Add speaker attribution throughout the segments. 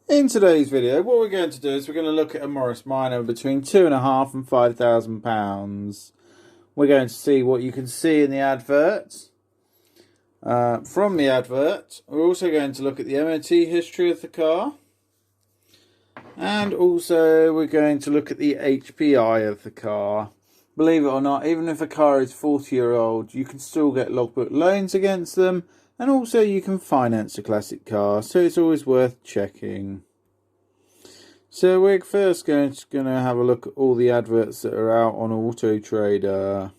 Speaker 1: In today's video, what we're going to do is we're going to look at a Morris Minor between £2,500 and £5,000. We're going to see what you can see in the advert. From the advert, we're also going to look at the MOT history of the car. And also we're going to look at the HPI of the car. Believe it or not, even if a car is 40-year-old, you can still get logbook loans against them. And also you can finance a classic car, so it's always worth checking. So we're first going to have a look at all the adverts that are out on Auto Trader.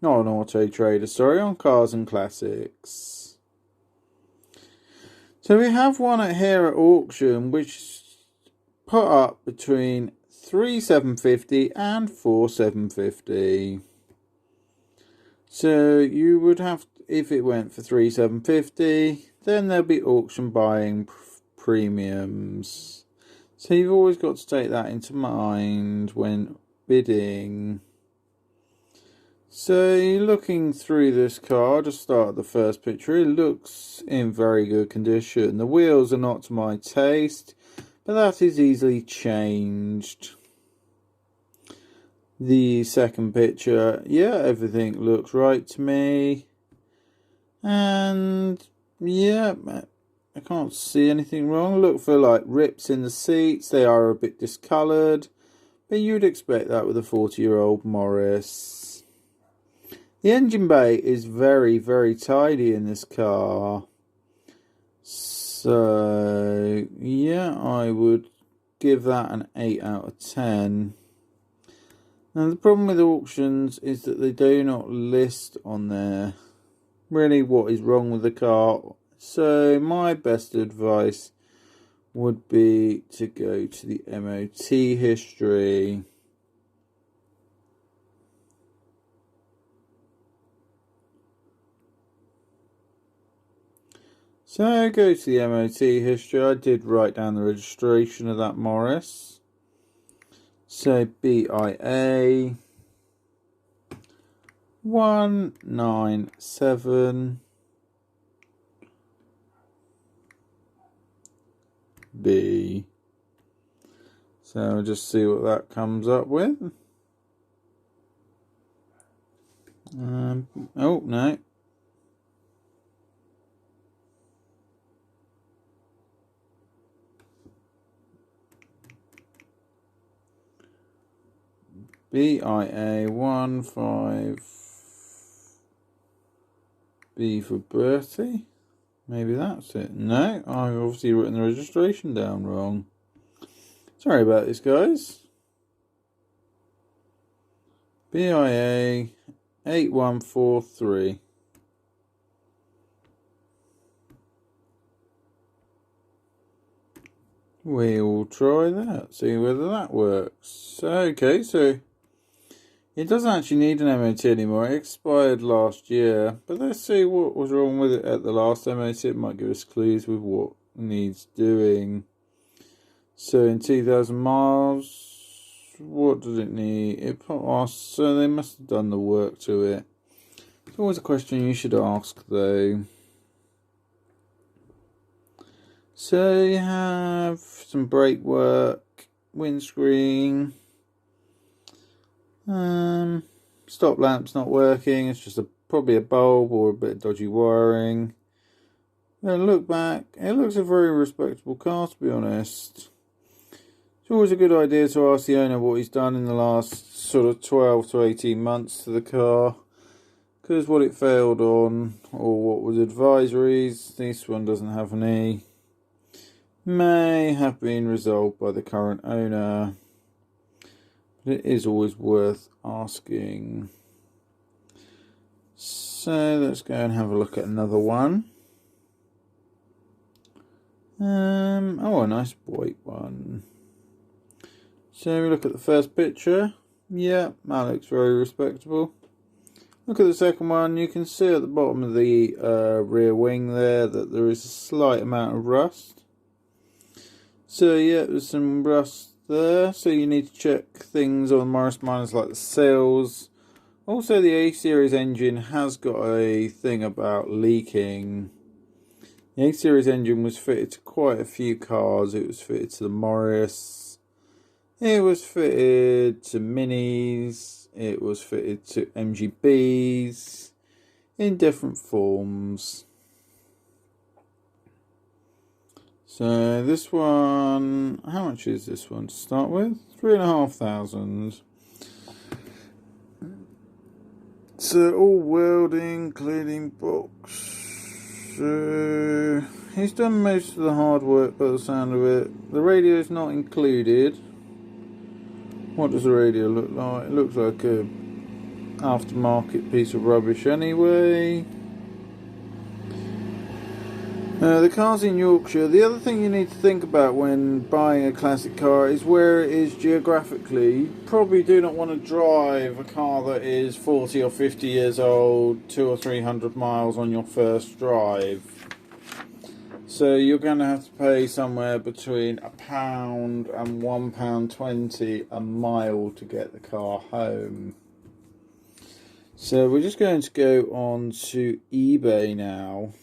Speaker 1: Not on Auto Trader, sorry, on Cars and Classics. So we have one here at auction which is put up between £3,750 and £4,750. So you would have, if it went for £3,750, then there'll be auction buying premiums. So you've always got to take that into mind when bidding. So you're looking through this car, just start at the first picture. It looks in very good condition. The wheels are not to my taste, but that is easily changed. The second picture, yeah, everything looks right to me. And yeah, I can't see anything wrong. Look for like rips in the seats. They are a bit discoloured, but you'd expect that with a 40-year-old Morris. The engine bay is very, very tidy in this car. So yeah, I would give that an 8 out of 10. Now the problem with auctions is that they do not list on there really what is wrong with the car. So my best advice would be to go to the MOT history. So go to the MOT history. I did write down the registration of that Morris. So BIA 197 B. So I'll just see what that comes up with. Oh no. BIA 15 B for Bertie. Maybe that's it. No, I've obviously written the registration down wrong. Sorry about this, guys. BIA 8143. We'll try that, see whether that works. Okay, so it doesn't actually need an MOT anymore. It expired last year, but let's see what was wrong with it at the last MOT. It might give us clues with what needs doing. So in 2,000 miles, what does it need? It passed, so they must have done the work to it. It's always a question you should ask, though. So you have some brake work, windscreen. Stop lamp's not working. It's just probably a bulb or a bit of dodgy wiring. Then look back. It looks a very respectable car, to be honest. It's always a good idea to ask the owner what he's done in the last sort of 12 to 18 months to the car, because what it failed on or what was advisories, this one doesn't have any, may have been resolved by the current owner. But it is always worth asking. So let's go and have a look at another one. Oh, a nice white one. So we look at the first picture. Yeah, that looks very respectable. Look at the second one. You can see at the bottom of the rear wing there that there is a slight amount of rust. So yeah, there's some rust there. So you need to check things on Morris Minors like the seals. Also, the A-Series engine has got a thing about leaking. The A Series engine was fitted to quite a few cars. It was fitted to the Morris. It was fitted to Minis. It was fitted to MGBs in different forms. So this one, how much is this one to start with? 3,500. So all welding, including box. So he's done most of the hard work by the sound of it. The radio is not included. What does the radio look like? It looks like a aftermarket piece of rubbish anyway. The car's in Yorkshire. The other thing you need to think about when buying a classic car is where it is geographically. You probably do not want to drive a car that is 40 or 50 years old, 200 or 300 miles on your first drive. So you're going to have to pay somewhere between £1 and £1.20 a mile to get the car home. So we're just going to go on to eBay now.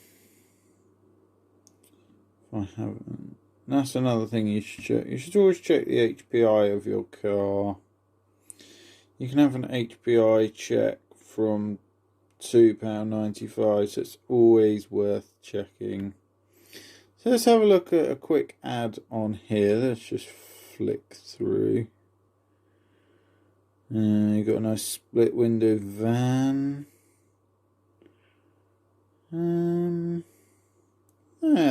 Speaker 1: I haven't. That's another thing you should check. You should always check the HPI of your car. You can have an HPI check from £2.95, so it's always worth checking. So let's have a look at a quick ad on here. Let's just flick through. You've got a nice split window van.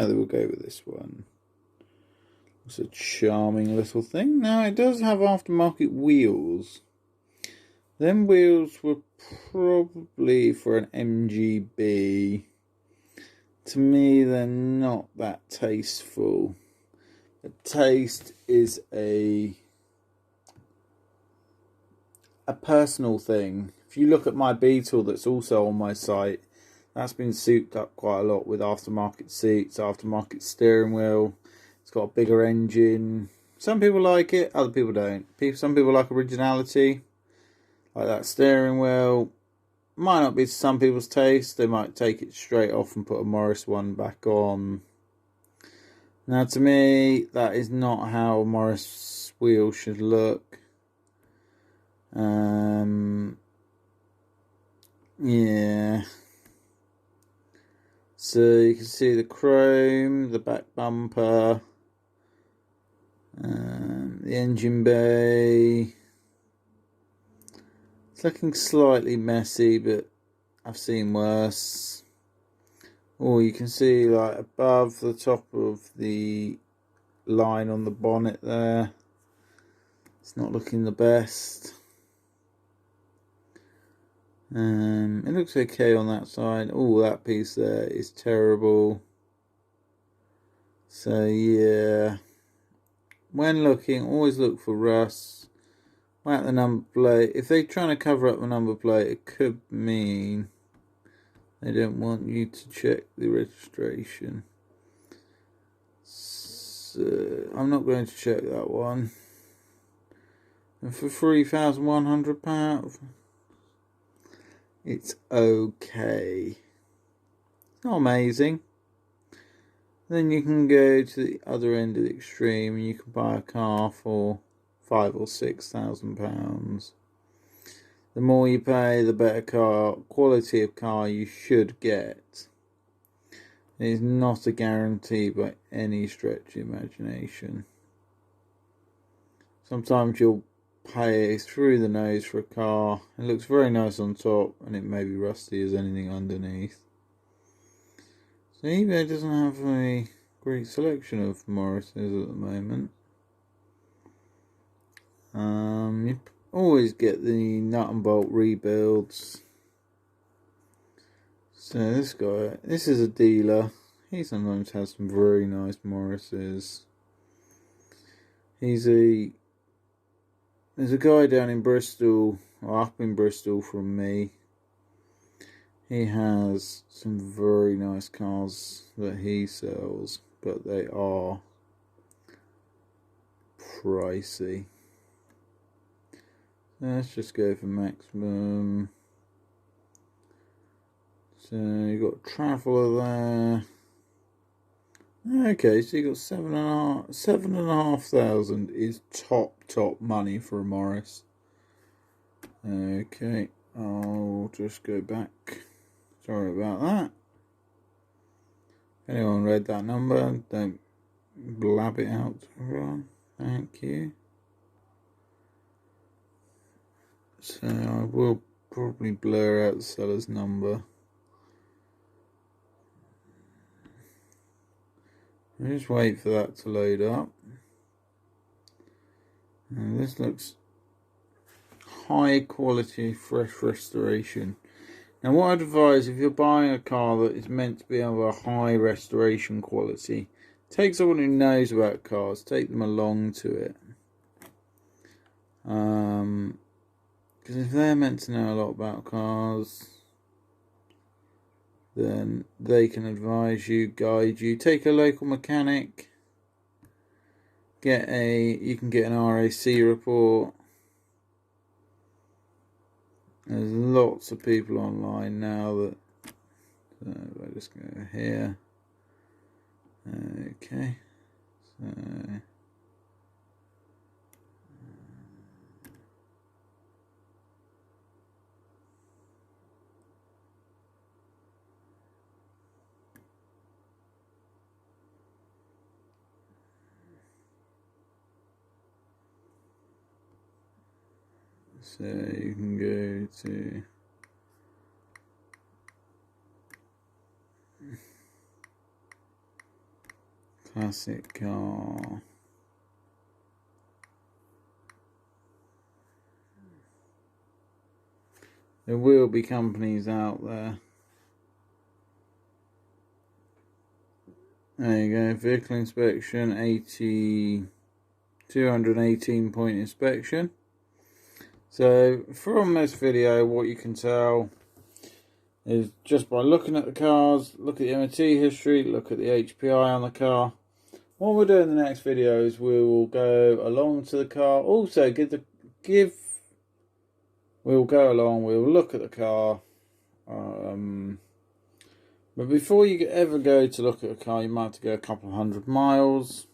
Speaker 1: We'll go with this one. It's a charming little thing. Now, it does have aftermarket wheels. Them wheels were probably for an MGB. To me, they're not that tasteful. The taste is a personal thing. If you look at my Beetle that's also on my site, that's been souped up quite a lot with aftermarket seats, aftermarket steering wheel. It's got a bigger engine. Some people like it, other people don't. Some people like originality, like that steering wheel. Might not be to some people's taste. They might take it straight off and put a Morris one back on. Now, to me, that is not how a Morris wheel should look. Yeah. So you can see the chrome, the back bumper, the engine bay. It's looking slightly messy, but I've seen worse. Oh, you can see like above the top of the line on the bonnet there. It's not looking the best. It looks okay on that side. Oh, that piece there is terrible. So yeah, when looking, always look for rust. Whack the number plate. If they're trying to cover up the number plate, it could mean they don't want you to check the registration. So I'm not going to check that one. And for £3,100, it's okay. It's not amazing. Then you can go to the other end of the extreme and you can buy a car for £5,000 or £6,000. The more you pay, the better quality of car you should get. It is not a guarantee by any stretch of imagination. Sometimes you'll pay through the nose for a car. It looks very nice on top and it may be rusty as anything underneath. So eBay doesn't have a great selection of Morrises at the moment. You always get the nut and bolt rebuilds. So this guy, this is a dealer. He sometimes has some very nice Morrises. There's a guy down in Bristol, or up in Bristol from me. He has some very nice cars that he sells, but they are pricey. Let's just go for maximum. So you've got Traveller there. Okay, so you got 7,500 is top money for a Morris. Okay, I'll just go back. Sorry about that. If anyone read that number, don't blab it out to everyone. Thank you. So I will probably blur out the seller's number. I'll just wait for that to load up. And this looks high quality, fresh restoration. Now what I'd advise, if you're buying a car that is meant to be of a high restoration quality, take someone who knows about cars, take them along to it. Because if they're meant to know a lot about cars, then they can advise you, guide you. Take a local mechanic. You can get an RAC report. There's lots of people online now that. So if I just go here. Okay. So you can go to classic car. There will be companies out there. There you go, vehicle inspection, 218 point inspection. So from this video, what you can tell is just by looking at the cars, look at the MOT history, look at the HPI on the car. What we'll do in the next video is we will go along to the car. Also, we'll go along, we'll look at the car. But before you ever go to look at a car, you might have to go a couple of 100 miles.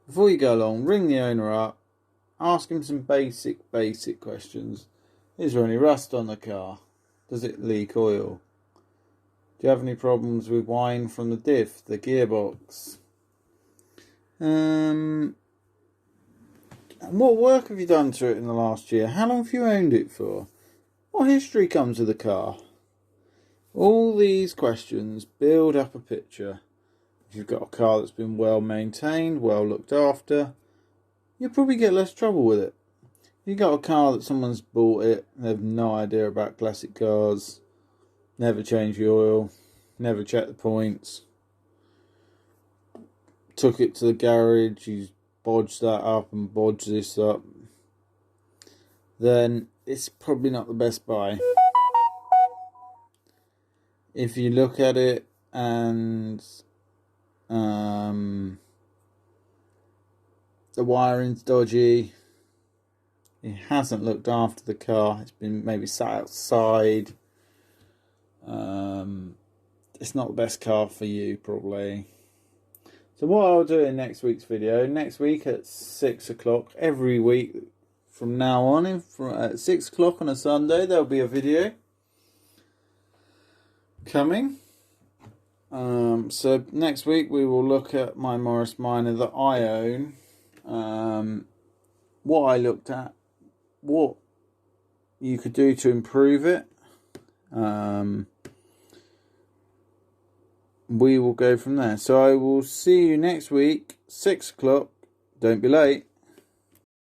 Speaker 1: Before you go along, ring the owner up, ask him some basic questions. Is there any rust on the car? Does it leak oil? Do you have any problems with whine from the diff, the gearbox? And what work have you done to it in the last year? How long have you owned it for? What history comes with the car? All these questions build up a picture. If you've got a car that's been well maintained, well looked after, you'll probably get less trouble with it. If you've got a car that someone's bought it, they have no idea about classic cars, never change the oil, never check the points, took it to the garage, he's bodged that up and bodged this up, then it's probably not the best buy. If you look at it and the wiring's dodgy, he hasn't looked after the car, it's been maybe sat outside, it's not the best car for you probably. So what I'll do in next week's video, next week at 6 o'clock, every week from now on, at 6 o'clock on a Sunday, there'll be a video coming. So next week we will look at my Morris Minor that I own, what I looked at, what you could do to improve it. We will go from there. So I will see you next week, 6 o'clock. Don't be late.